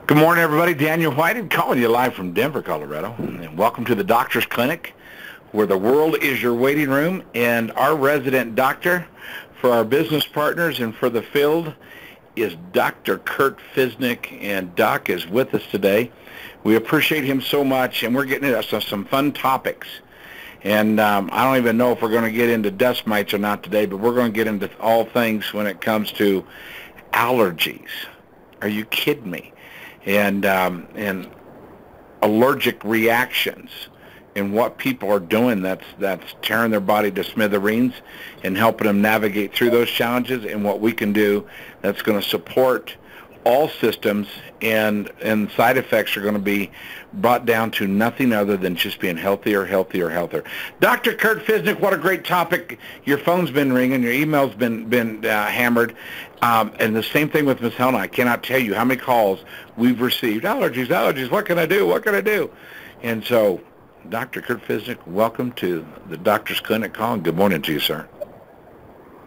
Good morning, everybody. Daniel White, I'm calling you live from Denver, Colorado. And welcome to the Doctor's Clinic, where the world is your waiting room. And our resident doctor for our business partners and for the field is Dr. Kurt Fisnick. And Doc is with us today. We appreciate him so much, and we're getting into some fun topics. And I don't even know if we're going to get into dust mites or not today, but we're going to get into all things when it comes to allergies. Are you kidding me? And allergic reactions and what people are doing that's tearing their body to smithereens and helping them navigate through those challenges, and what we can do that's going to support all systems, and side effects are going to be brought down to nothing other than just being healthier. Dr. Kurt Fisnick, what a great topic. Your phone's been ringing, your email's been hammered, and the same thing with Ms. Helena. I cannot tell you how many calls we've received. Allergies, what can I do? And so, Dr. Kurt Fisnick, welcome to the Doctor's Clinic call, and good morning to you, sir.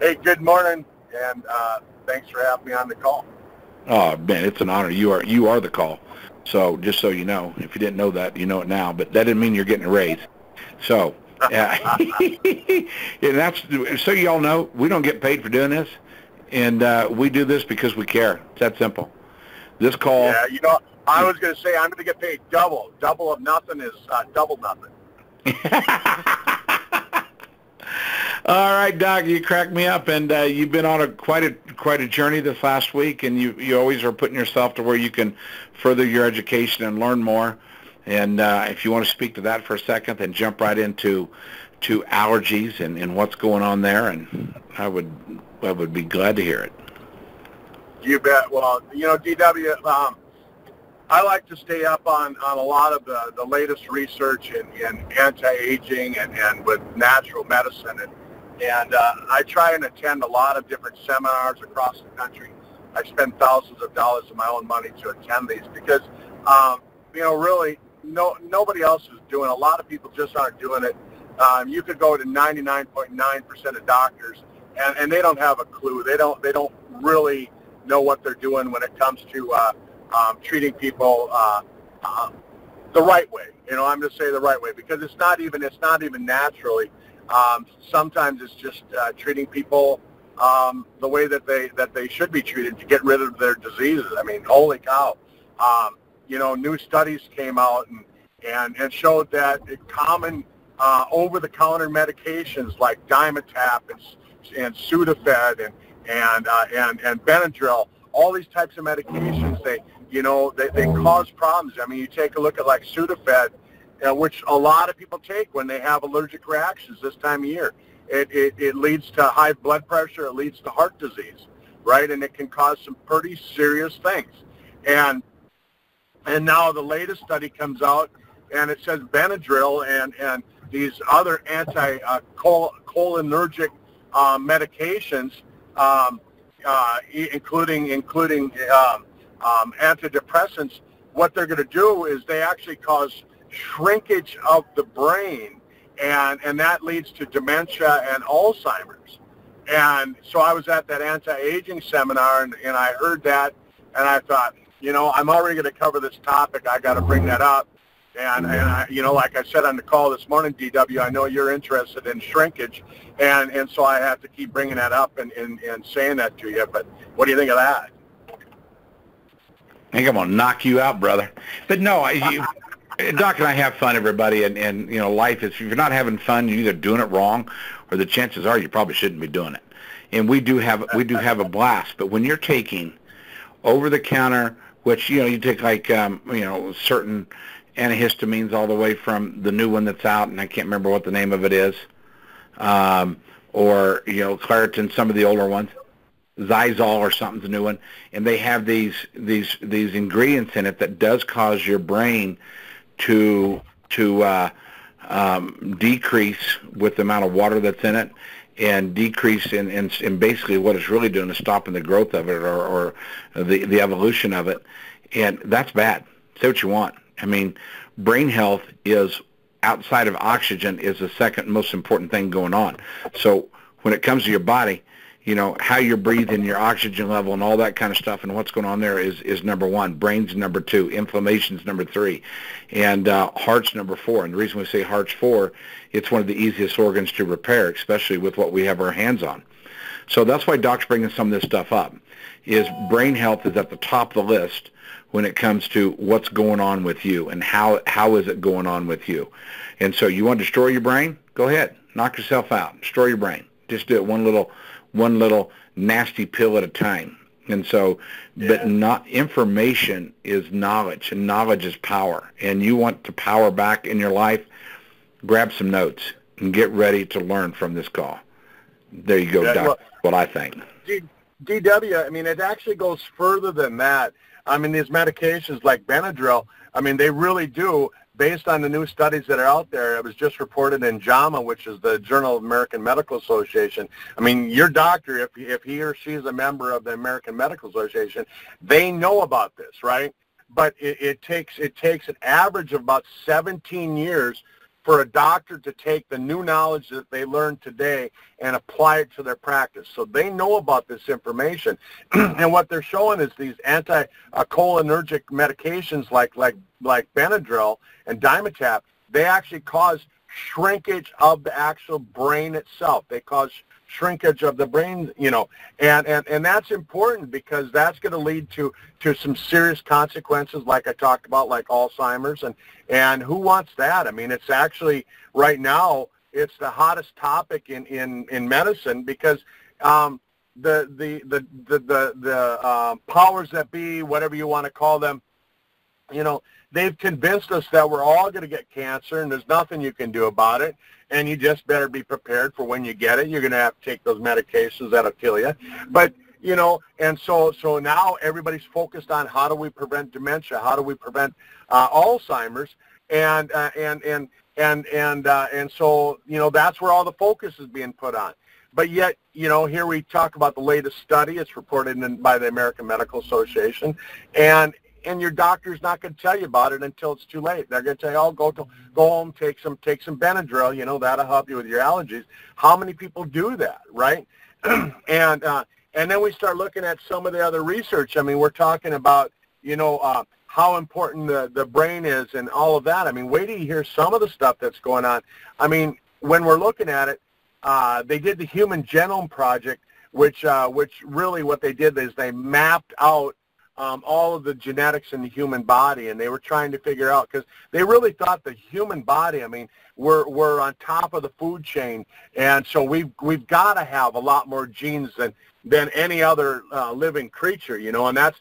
Hey, good morning, and thanks for having me on the call. Oh, man, it's an honor. You are the call. So just so you know, if you didn't know that, you know it now. But that didn't mean you're getting a raise. So, and that's so you all know, we don't get paid for doing this, and we do this because we care. It's that simple. This call. Yeah, I was going to say I'm going to get paid double. Double of nothing is double nothing. All right, Doc, you cracked me up, and you've been on quite a journey this last week, and you always are putting yourself to where you can further your education and learn more. And if you want to speak to that for a second, then jump right into allergies and what's going on there, and I would be glad to hear it. You bet. Well, DW, I like to stay up on a lot of the latest research in anti-aging and with natural medicine, and I try and attend a lot of different seminars across the country. I spend thousands of dollars of my own money to attend these because, really, nobody else is doing it. A lot of people just aren't doing it. You could go to 99.9% of doctors, and they don't have a clue. They don't really know what they're doing when it comes to treating people the right way. I'm going to say the right way because it's not even naturally. Sometimes it's just treating people the way that they should be treated to get rid of their diseases. I mean, holy cow! New studies came out and showed that common over-the-counter medications like Dimetap and Sudafed and Benadryl, all these types of medications, they cause problems. I mean, you take a look at like Sudafed, which a lot of people take when they have allergic reactions this time of year. It leads to high blood pressure. It leads to heart disease, right? And it can cause some pretty serious things. And now the latest study comes out, and it says Benadryl and these other anti-cholinergic medications, including antidepressants, what they're going to do is they actually cause shrinkage of the brain, and that leads to dementia and Alzheimer's. And so I was at that anti-aging seminar, and I heard that, and I thought, I'm already going to cover this topic. I got to bring that up. And like I said on the call this morning, DW, I know you're interested in shrinkage, and so I have to keep bringing that up and saying that to you. But what do you think of that? I think I'm going to knock you out, brother. But no, Doc and I have fun, everybody, and life is, if you're not having fun, you're either doing it wrong, or the chances are you probably shouldn't be doing it. And we do have a blast. But when you're taking over-the-counter, which you take like certain antihistamines all the way from the new one that's out, and I can't remember what the name of it is, or Claritin, some of the older ones, Sisel or something's a new one, and they have these ingredients in it that does cause your brain to decrease with the amount of water that's in it, and decrease in basically what it's really doing is stopping the growth of it or the evolution of it, and that's bad. Say what you want. I mean, brain health is, outside of oxygen, is the second most important thing going on. So when it comes to your body, you know, how you're breathing, your oxygen level, and all that kind of stuff, and what's going on there is number one. Brain's number two. Inflammation's number three. And heart's number four. And the reason we say heart's four, it's one of the easiest organs to repair, especially with what we have our hands on. So that's why Doc's bringing some of this stuff up, is brain health is at the top of the list when it comes to what's going on with you and how is it going on with you. And so you want to destroy your brain? Go ahead. Knock yourself out. Destroy your brain. Just do it one little nasty pill at a time. And so, but not information is knowledge, and knowledge is power. And you want to power back in your life, grab some notes and get ready to learn from this call. There you go, Doc. Well, what I think. DW, I mean, it actually goes further than that. I mean, these medications like Benadryl, I mean, they really do, based on the new studies that are out there. It was just reported in JAMA, which is the Journal of American Medical Association. I mean, your doctor, if he or she is a member of the American Medical Association, they know about this, right? But it takes an average of about 17 years for a doctor to take the new knowledge that they learned today and apply it to their practice. So they know about this information. And what they're showing is these anticholinergic medications like Benadryl and Dimetapp, they actually cause shrinkage of the actual brain itself. They cause shrinkage of the brain, you know, and that's important, because that's going to lead to some serious consequences, like I talked about, like Alzheimer's, and who wants that? I mean, it's actually right now it's the hottest topic in medicine, because the powers that be, whatever you want to call them, you know, they've convinced us that we're all going to get cancer and there's nothing you can do about it, and you just better be prepared for when you get it. You're going to have to take those medications that'll kill you. But, you know, and so now everybody's focused on how do we prevent dementia, how do we prevent Alzheimer's, and so, you know, that's where all the focus is being put on. But yet, you know, here we talk about the latest study. It's reported by the American Medical Association, and your doctor's not going to tell you about it until it's too late. They're going to tell you, oh, go home, take some Benadryl, you know, that'll help you with your allergies. How many people do that, right? And then we start looking at some of the other research. I mean, we're talking about, you know, how important the brain is and all of that. I mean, wait till you hear some of the stuff that's going on. I mean, when we're looking at it, they did the Human Genome Project, which really what they did is they mapped out all of the genetics in the human body, and they were trying to figure out, because they really thought the human body, I mean, we're on top of the food chain, and so we've got to have a lot more genes than any other living creature, you know, and that's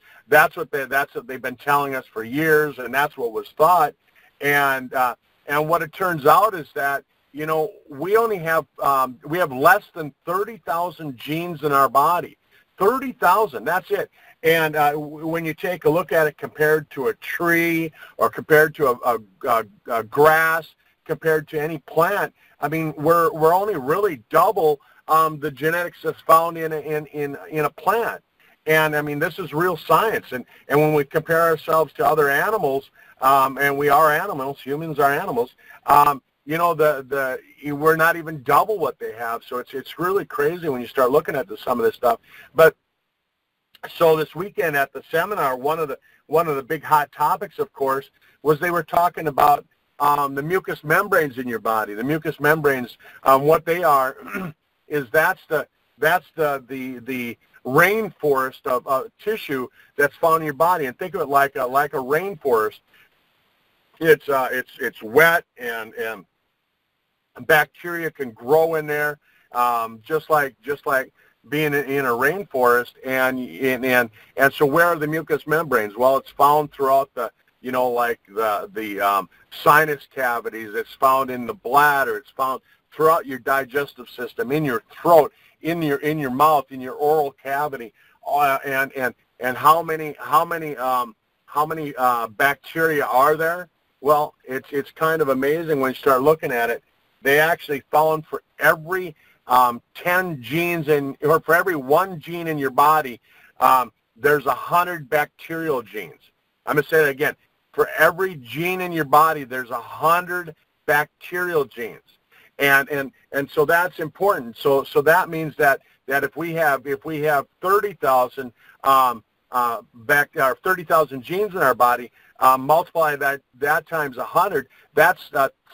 what they've been telling us for years, and that's what was thought, and what it turns out is that, you know, we only have we have less than 30,000 genes in our body. 30,000, that's it. And when you take a look at it compared to a tree or compared to a grass, compared to any plant, I mean, we're only really double the genetics that's found in a plant. And I mean, this is real science. And when we compare ourselves to other animals, and we are animals, humans are animals, you know, we're not even double what they have. So it's really crazy when you start looking at some of this stuff. But so this weekend at the seminar, one of the big hot topics, of course, was they were talking about the mucous membranes in your body. The mucous membranes, what they are, is that's the rainforest of tissue that's found in your body. And think of it like a rainforest. It's wet, and bacteria can grow in there, just like being in a rainforest. And so where are the mucous membranes? Well, it's found throughout the, you know, like the sinus cavities. It's found in the bladder. It's found throughout your digestive system, in your throat, in your mouth, in your oral cavity. And how many bacteria are there? Well, it's kind of amazing when you start looking at it. They actually found for every 10 genes or for every 1 gene in your body, there's 100 bacterial genes. I'm going to say that again. For every gene in your body, there's 100 bacterial genes. And so that's important. So that means that that if we have 30,000 30,000 genes in our body, multiply that times 100, that's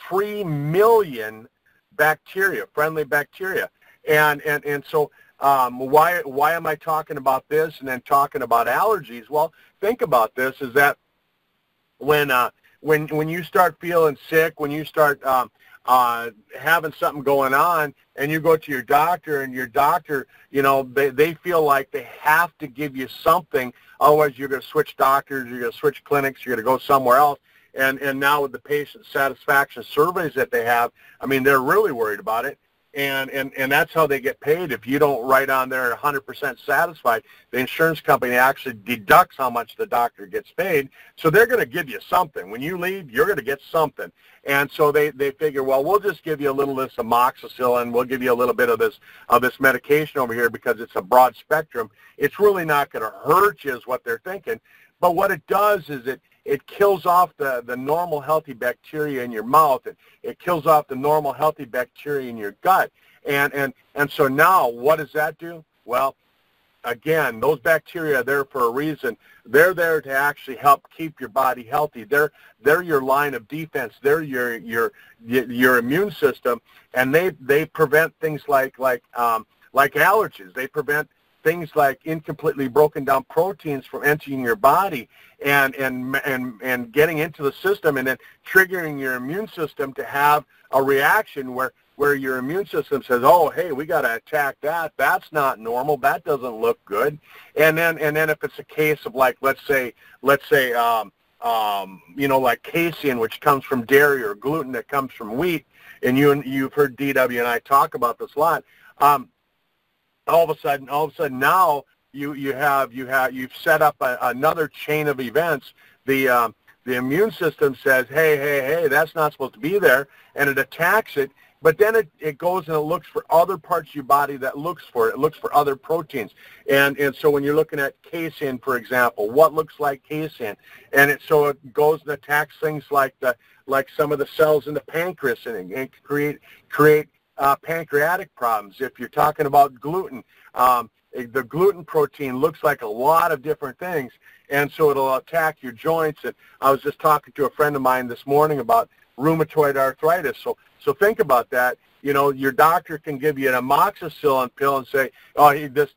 3 million bacteria, friendly bacteria. And so why am I talking about this and then talking about allergies? Well, think about this, is that when you start feeling sick, when you start having something going on, and you go to your doctor, and your doctor, they feel like they have to give you something, otherwise you're going to switch doctors, you're going to switch clinics, you're going to go somewhere else. And now with the patient satisfaction surveys that they have, I mean, they're really worried about it. And that's how they get paid. If you don't write on there 100% satisfied, the insurance company actually deducts how much the doctor gets paid. So they're going to give you something. When you leave, you're going to get something. And so they figure, well, we'll just give you a little of this amoxicillin. We'll give you a little bit of this medication over here because it's a broad spectrum. It's really not going to hurt you is what they're thinking. But what it does is it kills off the normal healthy bacteria in your mouth. It kills off the normal healthy bacteria in your gut. And so now what does that do? Well, again, those bacteria are there for a reason. They're there to actually help keep your body healthy. They're your line of defense. They're your immune system, and they prevent things like allergies. They prevent things like incompletely broken down proteins from entering your body and getting into the system, and then triggering your immune system to have a reaction where your immune system says, oh, hey, we got to attack that. That's not normal. That doesn't look good. And then if it's a case of like, let's say like casein, which comes from dairy, or gluten that comes from wheat, and you've heard DW and I talk about this a lot. All of a sudden now you've set up another chain of events. The immune system says, hey, that's not supposed to be there, and it attacks it. But then it goes and it looks for other parts of your body that looks for it. It looks for other proteins. And so when you're looking at casein, for example, what looks like casein? And so it goes and attacks things like some of the cells in the pancreas and create pancreatic problems. If you're talking about gluten, the gluten protein looks like a lot of different things, and so it'll attack your joints. And I was just talking to a friend of mine this morning about rheumatoid arthritis. So think about that. Your doctor can give you an amoxicillin pill and say, oh, this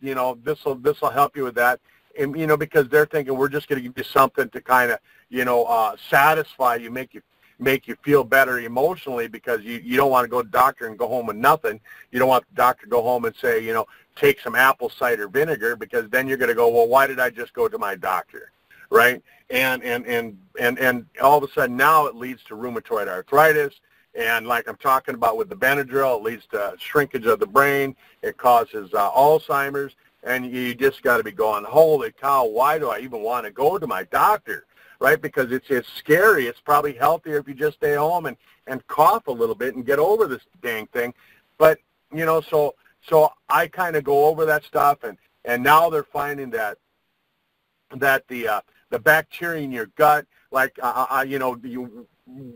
will help you with that, and because they're thinking we're just going to give you something to kind of satisfy you, make you feel better emotionally, because you don't want to go to the doctor and go home with nothing. You don't want the doctor to go home and say, take some apple cider vinegar, because then you're going to go, well, why did I just go to my doctor, right? And all of a sudden now it leads to rheumatoid arthritis, and like I'm talking about with the Benadryl, it leads to shrinkage of the brain. It causes Alzheimer's, and you just got to be going, holy cow, why do I even want to go to my doctor? Right, because it's scary. It's probably healthier if you just stay home and cough a little bit and get over this dang thing. But so I kind of go over that stuff, and now they're finding that the bacteria in your gut, like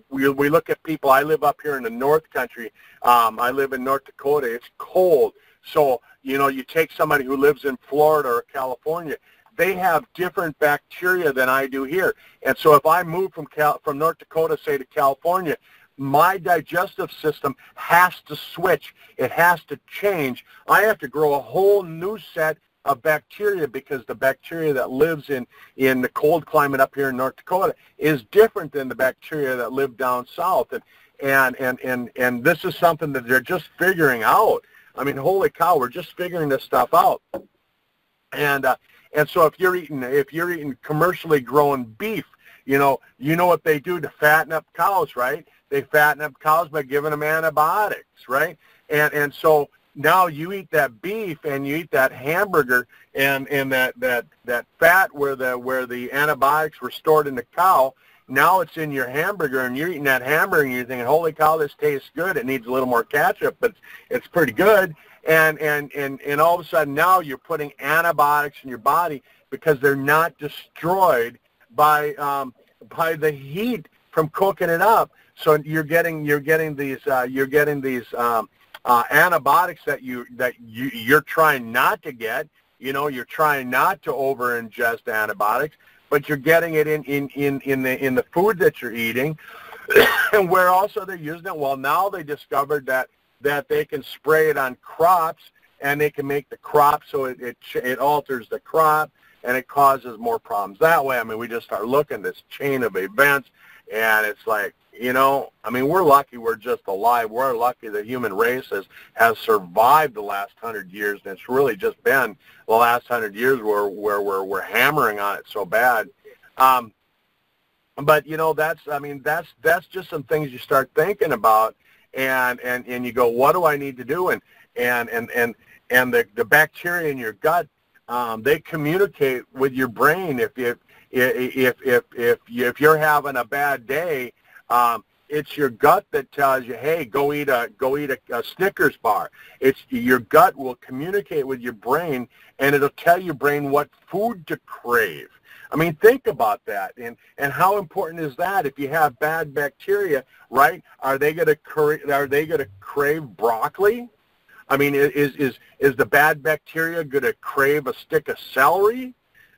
we look at people. I live up here in the North Country. I live in North Dakota. It's cold, so you take somebody who lives in Florida or California. They have different bacteria than I do here. And so if I move from North Dakota, say, to California, my digestive system has to switch. It has to change. I have to grow a whole new set of bacteria, because the bacteria that lives in the cold climate up here in North Dakota is different than the bacteria that live down south. And this is something that they're just figuring out. I mean, holy cow, we're just figuring this stuff out. And so if you're eating commercially grown beef, you know what they do to fatten up cows, right? They fatten up cows by giving them antibiotics, right? And so now you eat that beef and you eat that hamburger, and that fat where the antibiotics were stored in the cow, now it's in your hamburger, and you're eating that hamburger and you're thinking, holy cow, this tastes good. It needs a little more ketchup, but it's pretty good. And all of a sudden now you're putting antibiotics in your body because they're not destroyed by the heat from cooking it up. So you're getting these antibiotics that you're trying not to get. You know, you're trying not to over ingest antibiotics, but you're getting it in the food that you're eating. And where also they're using it, well, now they discovered that they can spray it on crops, and they can make the crop so it alters the crop, and it causes more problems that way. I mean, we just start looking at this chain of events, and it's like, you know, I mean, we're lucky we're just alive. We're lucky the human race has survived the last 100 years, and it's really just been the last 100 years where we're hammering on it so bad. But, you know, that's just some things you start thinking about, and you go, what do I need to do? And the bacteria in your gut, they communicate with your brain. If you're having a bad day, it's your gut that tells you, hey, go eat a Snickers bar. It's your gut will communicate with your brain, and it'll tell your brain what food to crave. I mean, think about that, and how important is that? If you have bad bacteria, right? Are they going to crave broccoli? I mean, is the bad bacteria going to crave a stick of celery?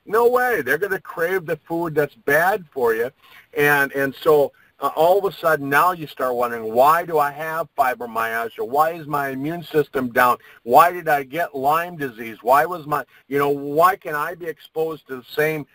No way. They're going to crave the food that's bad for you, and so all of a sudden now you start wondering, why do I have fibromyalgia? Why is my immune system down? Why did I get Lyme disease? Why was why can I be exposed to the same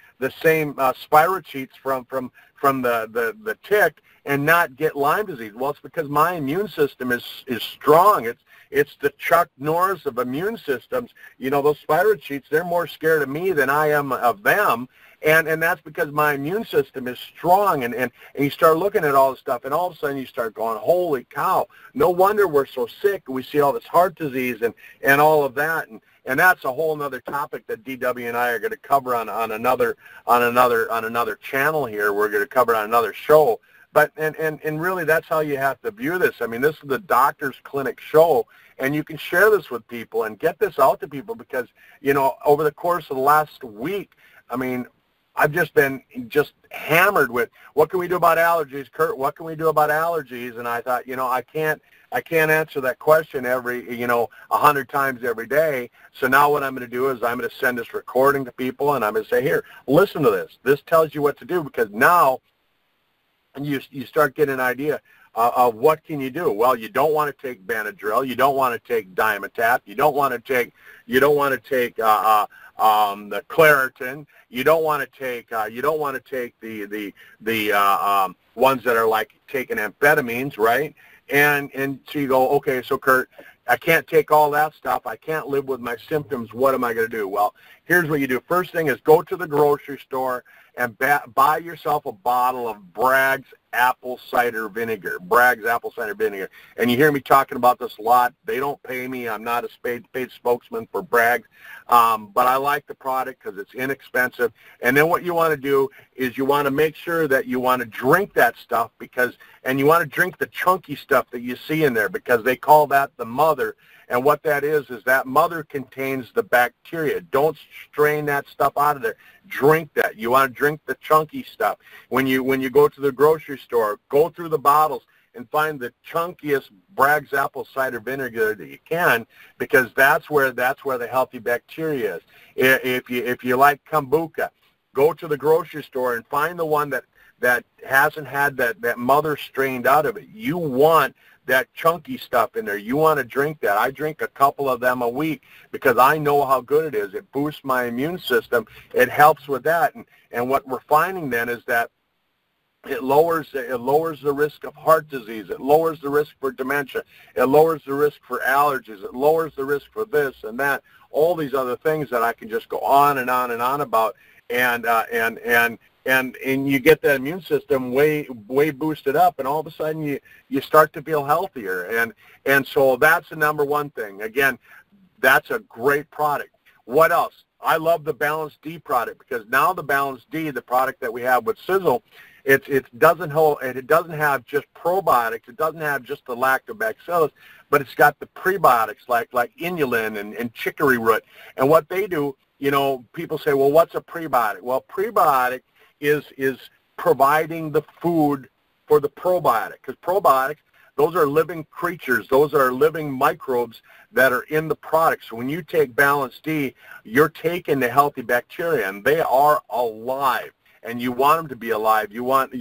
spirochetes from the tick and not get Lyme disease? Well, it's because my immune system is strong. It's the Chuck Norris of immune systems. You know, those spirochetes, they're more scared of me than I am of them. And that's because my immune system is strong, and you start looking at all this stuff, and all of a sudden you start going, holy cow, no wonder we're so sick. We see all this heart disease and all of that, and that's a whole other topic that DW and I are going to cover on another channel here. We're going to cover it on another show. But and really that's how you have to view this. I mean, this is the doctor's clinic show, and you can share this with people and get this out to people, because, you know, over the course of the last week, I mean, I've just been hammered with, what can we do about allergies, Kurt? What can we do about allergies? And I thought, you know, I can't answer that question 100 times every day. So now what I'm going to do is I'm going to send this recording to people, and I'm going to say, here, listen to this. This tells you what to do, because now you start getting an idea of what can you do. Well, you don't want to take Benadryl. You don't want to take Dimetapp. You don't want to take the Claritin. You don't want to take the ones that are like taking amphetamines, right? And so you go, okay, so Kurt, I can't take all that stuff. I can't live with my symptoms. What am I going to do? Well, here's what you do. First thing is go to the grocery store and buy yourself a bottle of Bragg's apple cider vinegar. Bragg's apple cider vinegar. And you hear me talking about this a lot. They don't pay me. I'm not a paid spokesman for Bragg's. But I like the product because it's inexpensive. And then what you want to do is you want to make sure that you want to drink that stuff, and you want to drink the chunky stuff that you see in there, because they call that the mother. And what that is that mother contains the bacteria. Don't strain that stuff out of there. Drink that. You want to drink the chunky stuff. When you go to the grocery store, go through the bottles and find the chunkiest Bragg's apple cider vinegar that you can, because that's where the healthy bacteria is. If you like kombucha, go to the grocery store and find the one that hasn't had that mother strained out of it. You want that chunky stuff in there. You want to drink that. I drink a couple of them a week because I know how good it is. It boosts my immune system. It helps with that. And what we're finding then is that it lowers the risk of heart disease. It lowers the risk for dementia. It lowers the risk for allergies. It lowers the risk for this and that. All these other things that I can just go on and on and on about. And you get that immune system way boosted up, and all of a sudden you start to feel healthier. And so that's the number one thing. Again, that's a great product. What else? I love the Balance D product, because now the Balance D, the product that we have with Sisel, it doesn't have just probiotics. It doesn't have just the lactobacillus, but it's got the prebiotics like inulin and chicory root. And what they do, you know, people say, well, what's a prebiotic? Well, prebiotic is providing the food for the probiotic, because probiotics, those are living creatures. Those are living microbes that are in the product. So when you take Balance D, you're taking the healthy bacteria, and they are alive. And you want them to be alive. You want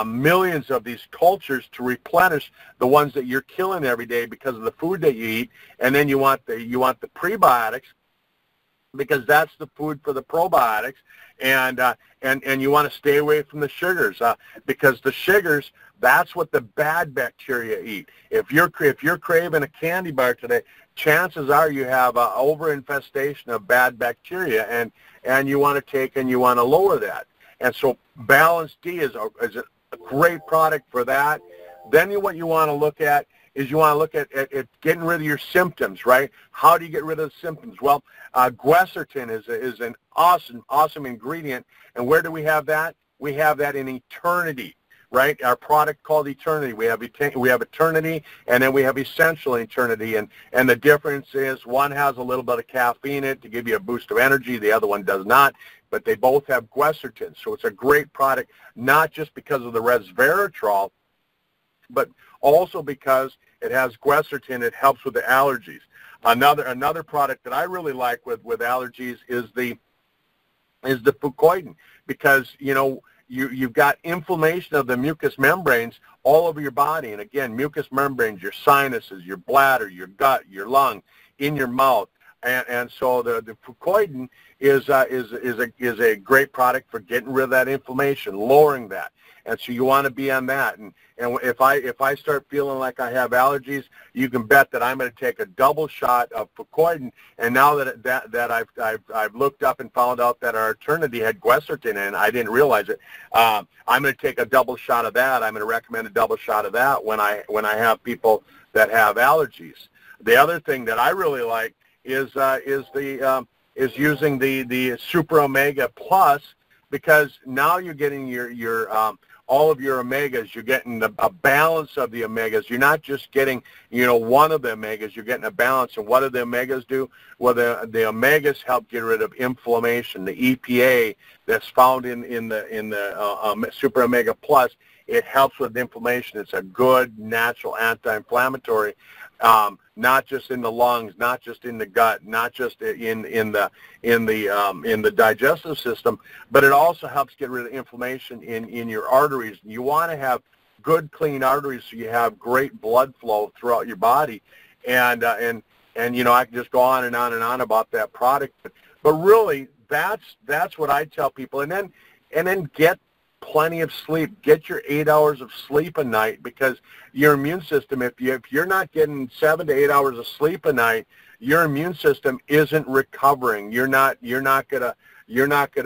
millions of these cultures to replenish the ones that you're killing every day because of the food that you eat. And then you want the prebiotics, because that's the food for the probiotics. And you want to stay away from the sugars, because the sugars, that's what the bad bacteria eat. If you're craving a candy bar today, chances are you have an overinfestation of bad bacteria, and you want to take and you want to lower that. And so Balance D is a great product for that. Then what you want to look at is you want to look at getting rid of your symptoms, right? How do you get rid of the symptoms? Well, Quercetin is an awesome ingredient. And where do we have that? We have that in Eternity, right? Our product called Eternity. We have Eternity, and then we have Essential Eternity. And the difference is one has a little bit of caffeine in it to give you a boost of energy. The other one does not. But they both have quercetin. So it's a great product, not just because of the resveratrol, but also because it has quercetin. It helps with the allergies. Another product that I really like with allergies is the fucoidan, because you've got inflammation of the mucous membranes all over your body. And again, mucous membranes, your sinuses, your bladder, your gut, your lung, in your mouth. And so the fucoidan is a great product for getting rid of that inflammation, lowering that. And so you want to be on that. And if I start feeling like I have allergies, you can bet that I'm going to take a double shot of fucoidan. And now that I've looked up and found out that our Eternity had quercetin in it, I didn't realize it. I'm going to take a double shot of that. I'm going to recommend a double shot of that when I have people that have allergies. The other thing that I really like is using the Super Omega Plus, because now you're getting your all of your omegas. You're getting a balance of the omegas. You're not just getting one of the omegas. You're getting a balance. And what do the omegas do? Well, the omegas help get rid of inflammation. The EPA that's found in the Super Omega Plus, it helps with inflammation. It's a good natural anti-inflammatory. Not just in the lungs, not just in the gut, not just in the digestive system, but it also helps get rid of inflammation in your arteries. You want to have good, clean arteries so you have great blood flow throughout your body. And I can just go on and on and on about that product, but really that's what I tell people. And then get plenty of sleep. Get your 8 hours of sleep a night, because your immune system, if you're not getting 7 to 8 hours of sleep a night, your immune system isn't recovering. You're not gonna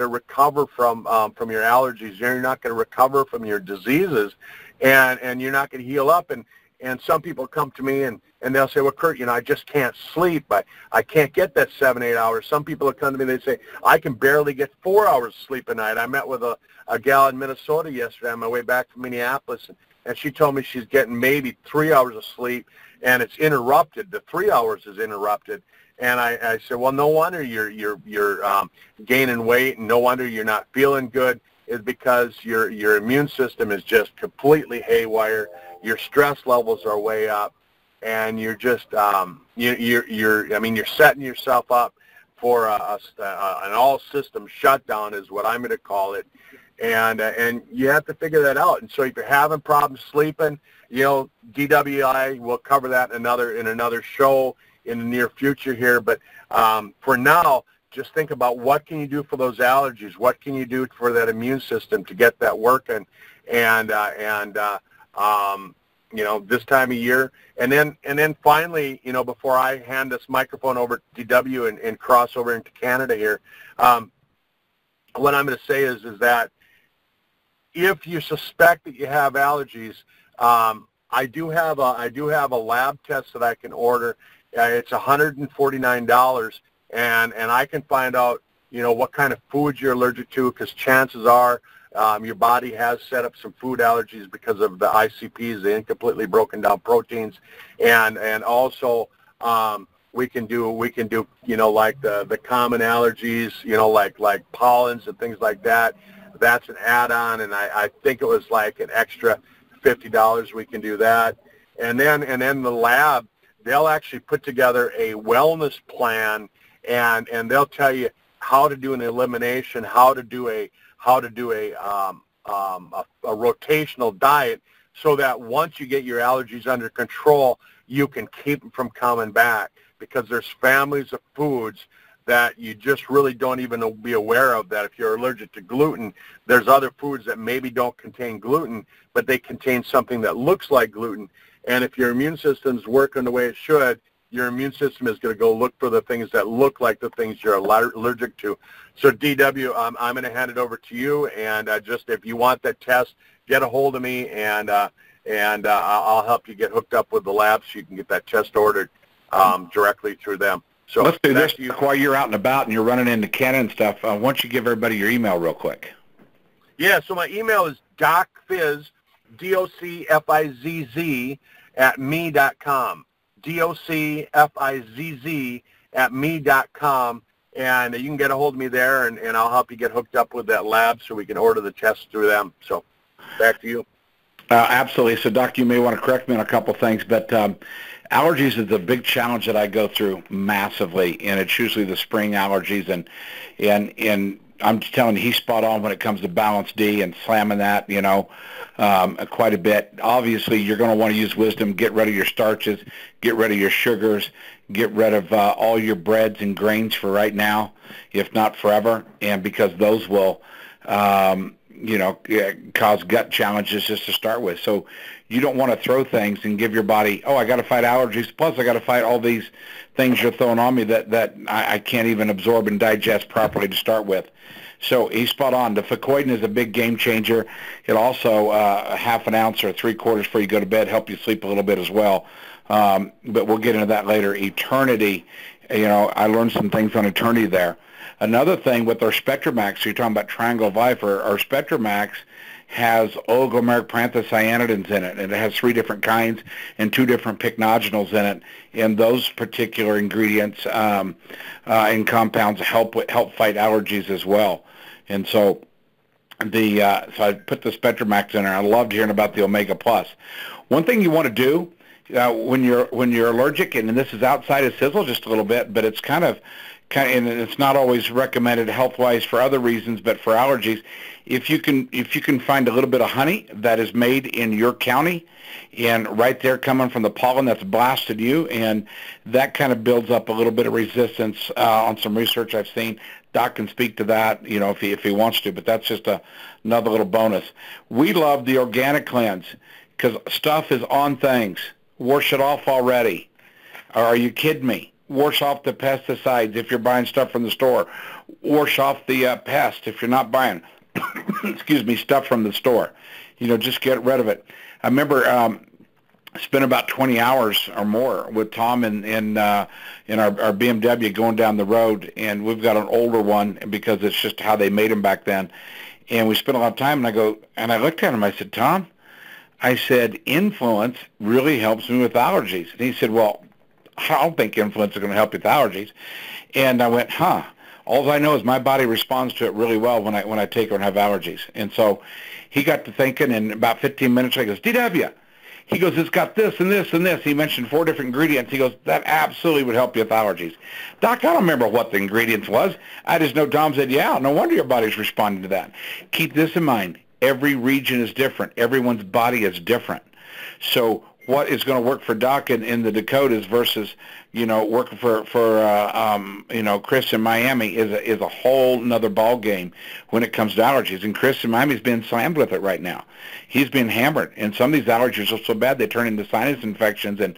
recover from your allergies. You're not gonna recover from your diseases, and you're not gonna heal up. And some people come to me and they'll say, well, Kurt, I just can't sleep. I can't get that 7, 8 hours. Some people will come to me and they say, I can barely get 4 hours of sleep a night. I met with a gal in Minnesota yesterday on my way back from Minneapolis, and she told me she's getting maybe 3 hours of sleep, and it's interrupted. The 3 hours is interrupted. And I said, well, no wonder you're gaining weight, and no wonder you're not feeling good, is because your immune system is just completely haywire. Your stress levels are way up, and you're just you're setting yourself up for an all system shutdown, is what I'm going to call it. And you have to figure that out. And so if you're having problems sleeping, DWI, we'll cover that in another show in the near future here. But for now, just think about what can you do for those allergies? What can you do for that immune system to get that working? And this time of year. And then finally, before I hand this microphone over to DW and cross over into Canada here, what I'm going to say is that if you suspect that you have allergies, I do have a lab test that I can order. It's $149, and I can find out what kind of foods you're allergic to, because chances are your body has set up some food allergies because of the ICPs, the incompletely broken down proteins, and also we can do like the common allergies, like pollens and things like that. That's an add-on, and I think it was like an extra $50, we can do that. And then the lab, they'll actually put together a wellness plan, and they'll tell you how to do an elimination, how to do a rotational diet, so that once you get your allergies under control, you can keep them from coming back, because there's families of foods that you just really don't even be aware of, that if you're allergic to gluten, there's other foods that maybe don't contain gluten, but they contain something that looks like gluten. And if your immune system's working the way it should, your immune system is going to go look for the things that look like the things you're allergic to. So DW, I'm going to hand it over to you, and just if you want that test, get a hold of me, and I'll help you get hooked up with the lab so you can get that test ordered directly through them. So let's do this while you're out and about and you're running into Canada and stuff. Why don't you give everybody your email real quick? Yeah, so my email is docfizz, DOCFIZZ, @me.com. DOCFIZZ @me.com. And you can get a hold of me there, and I'll help you get hooked up with that lab so we can order the tests through them. So back to you. Absolutely. So, Doc, you may want to correct me on a couple things, but allergies is a big challenge that I go through massively, and it's usually the spring allergies. And I'm just telling you, he's spot on when it comes to Balance D and slamming that, quite a bit. Obviously, you're going to want to use wisdom. Get rid of your starches. Get rid of your sugars. Get rid of all your breads and grains for right now, if not forever, and because those will cause gut challenges just to start with. So you don't want to throw things and give your body, I got to fight allergies, plus I got to fight all these things you're throwing on me that I can't even absorb and digest properly to start with. So he's spot on. The Ficoidin is a big game changer. It also, a half an ounce or 3/4 before you go to bed, help you sleep a little bit as well. But we'll get into that later. Eternity, I learned some things on Eternity there. Another thing with our Spectramax, so you're talking about Triangle of Life, our Spectramax has oligomeric parenthocyanidins in it, and it has 3 different kinds and 2 different pycnogenals in it, and those particular ingredients and compounds help fight allergies as well. And so so I put the Spectramax in there. I loved hearing about the Omega Plus. One thing you want to do when you're allergic, and this is outside of Sisel just a little bit, but it's kind of and it's not always recommended health-wise for other reasons, but for allergies, if you can find a little bit of honey that is made in your county, and right there coming from the pollen that's blasted you, and that kind of builds up a little bit of resistance on some research I've seen. Doc can speak to that, if he wants to, but that's just another little bonus. We love the organic cleanse because stuff is on things. Wash it off already. Are you kidding me? Wash off the pesticides if you're buying stuff from the store. Wash off the pest if you're not buying, stuff from the store. Just get rid of it. I remember spent about 20 hours or more with Tom in our BMW going down the road, and we've got an older one because it's just how they made them back then. And we spent a lot of time, and I looked at him, I said, Tom, I said, influence really helps me with allergies. And he said, well, I don't think influence is going to help you with allergies. And I went, all I know is my body responds to it really well when I take it and have allergies. And so he got to thinking, and about 15 minutes later, he goes, DW. He goes, it's got this and this and this. He mentioned 4 different ingredients. He goes, that absolutely would help you with allergies. Doc, I don't remember what the ingredients was. I just know Tom said, yeah, no wonder your body's responding to that. Keep this in mind. Every region is different. Everyone's body is different. So what is going to work for Doc in the Dakotas versus, working for Chris in Miami is a whole nother ball game when it comes to allergies. And Chris in Miami's being slammed with it right now. He's been hammered. And some of these allergies are so bad they turn into sinus infections and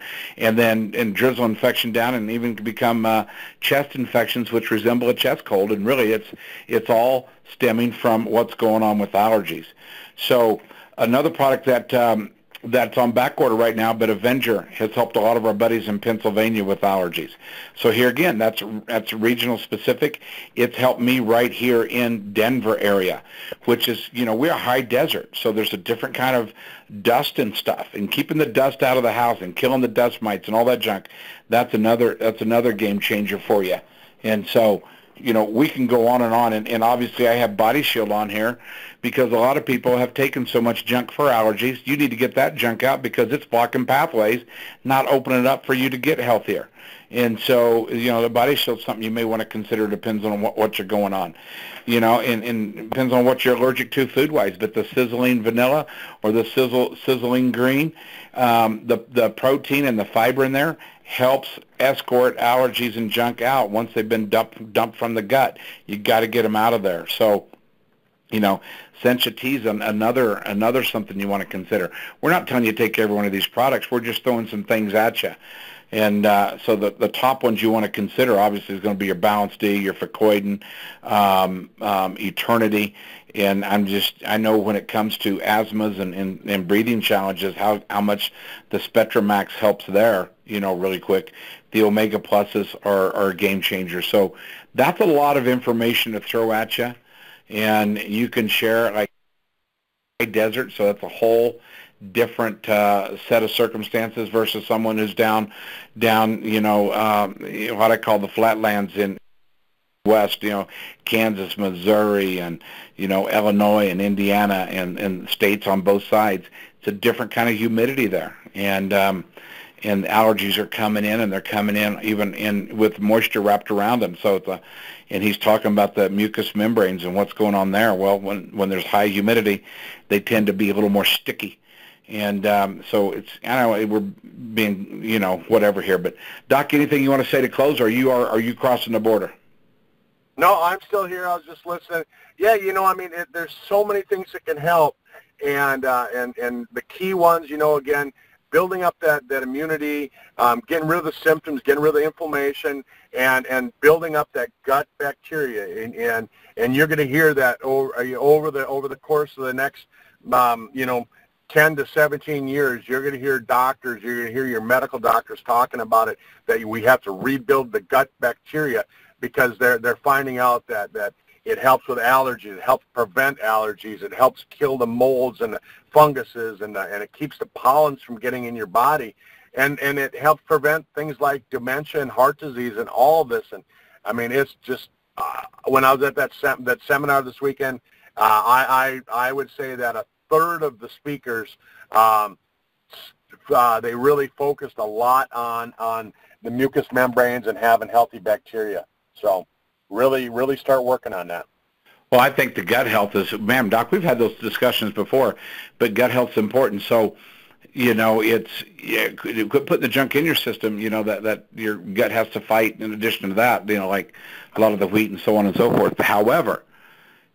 drizzle infection down and even become chest infections, which resemble a chest cold. And really it's all stemming from what's going on with allergies. So another product that's on back order right now, but Avenger has helped a lot of our buddies in Pennsylvania with allergies. So here again, that's regional specific. It's helped me right here in Denver area, which is, we're a high desert, so there's a different kind of dust and stuff, and keeping the dust out of the house and killing the dust mites and all that junk, that's another game changer for you. And so, we can go on, and obviously I have Body Shield on here because a lot of people have taken so much junk for allergies. You need to get that junk out because it's blocking pathways, not opening it up for you to get healthier. And so, the Body Shield is something you may want to consider. Depends on what you're going on, and depends on what you're allergic to food-wise. But the sizzling vanilla or the sizzling green, the protein and the fiber in there helps escort allergies and junk out once they've been dumped from the gut. You got to get them out of there. So, Sencha Tea is another something you want to consider. We're not telling you to take every one of these products. We're just throwing some things at you. And so the top ones you want to consider, obviously, is going to be your Balance D, your Ficoidin, Eternity. And I know when it comes to asthmas and breathing challenges, how much the Spectramax helps there, really quick. The Omega Pluses are a game changer. So that's a lot of information to throw at you. And you can share it like desert, so that's a whole different set of circumstances versus someone who's down what I call the flatlands in West, Kansas, Missouri, and Illinois and Indiana and states on both sides. It's a different kind of humidity there, and allergies are coming in, and they're coming in even in with moisture wrapped around them. So and he's talking about the mucous membranes and what's going on there. Well, when there's high humidity, they tend to be a little more sticky. And so I don't know, we're being, whatever here. But, Doc, anything you want to say to close, or are you crossing the border? No, I'm still here. I was just listening. Yeah, there's so many things that can help. And the key ones, again, building up that immunity, getting rid of the symptoms, getting rid of the inflammation, and building up that gut bacteria. And you're going to hear that over the course of the next, 10 to 17 years, you're going to hear doctors, you're going to hear your medical doctors talking about it, that we have to rebuild the gut bacteria because they're finding out that it helps with allergies, it helps prevent allergies, it helps kill the molds and the funguses, and it keeps the pollens from getting in your body, and it helps prevent things like dementia and heart disease and all of this. And it's just when I was at that seminar this weekend, I would say that a third of the speakers, they really focused a lot on the mucous membranes and having healthy bacteria. So really start working on that. Well, I think the gut health is, Doc, we've had those discussions before, but gut health's important. So, quit putting the junk in your system, that your gut has to fight in addition to that, like a lot of the wheat and so on and so forth. However,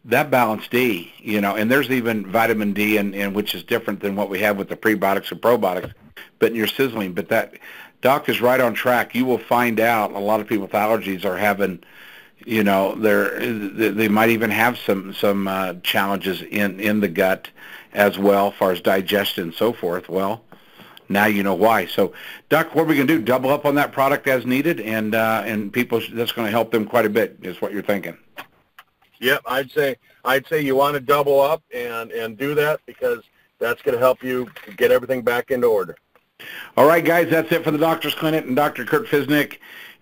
that Balance D, and there's even vitamin D, and which is different than what we have with the prebiotics or probiotics, but in your sizzling. But that Doc is right on track. You will find out a lot of people with allergies are having, they might even have some challenges in the gut as well, as far as digestion and so forth. Well, now you know why. So, Doc, what are we going to do? Double up on that product as needed, and people, that's going to help them quite a bit, is what you're thinking. Yep, I'd say you want to double up and do that, because that's going to help you get everything back into order. All right, guys, that's it for the Doctor's Clinic and Dr. Kurt Fisnick.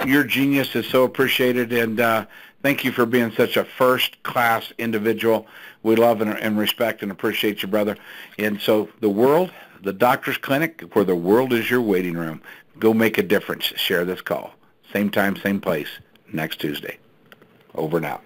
Your genius is so appreciated, and thank you for being such a first-class individual. We love and respect and appreciate you, brother. And so the Doctor's Clinic, where the world is your waiting room. Go make a difference. Share this call. Same time, same place, next Tuesday. Over and out.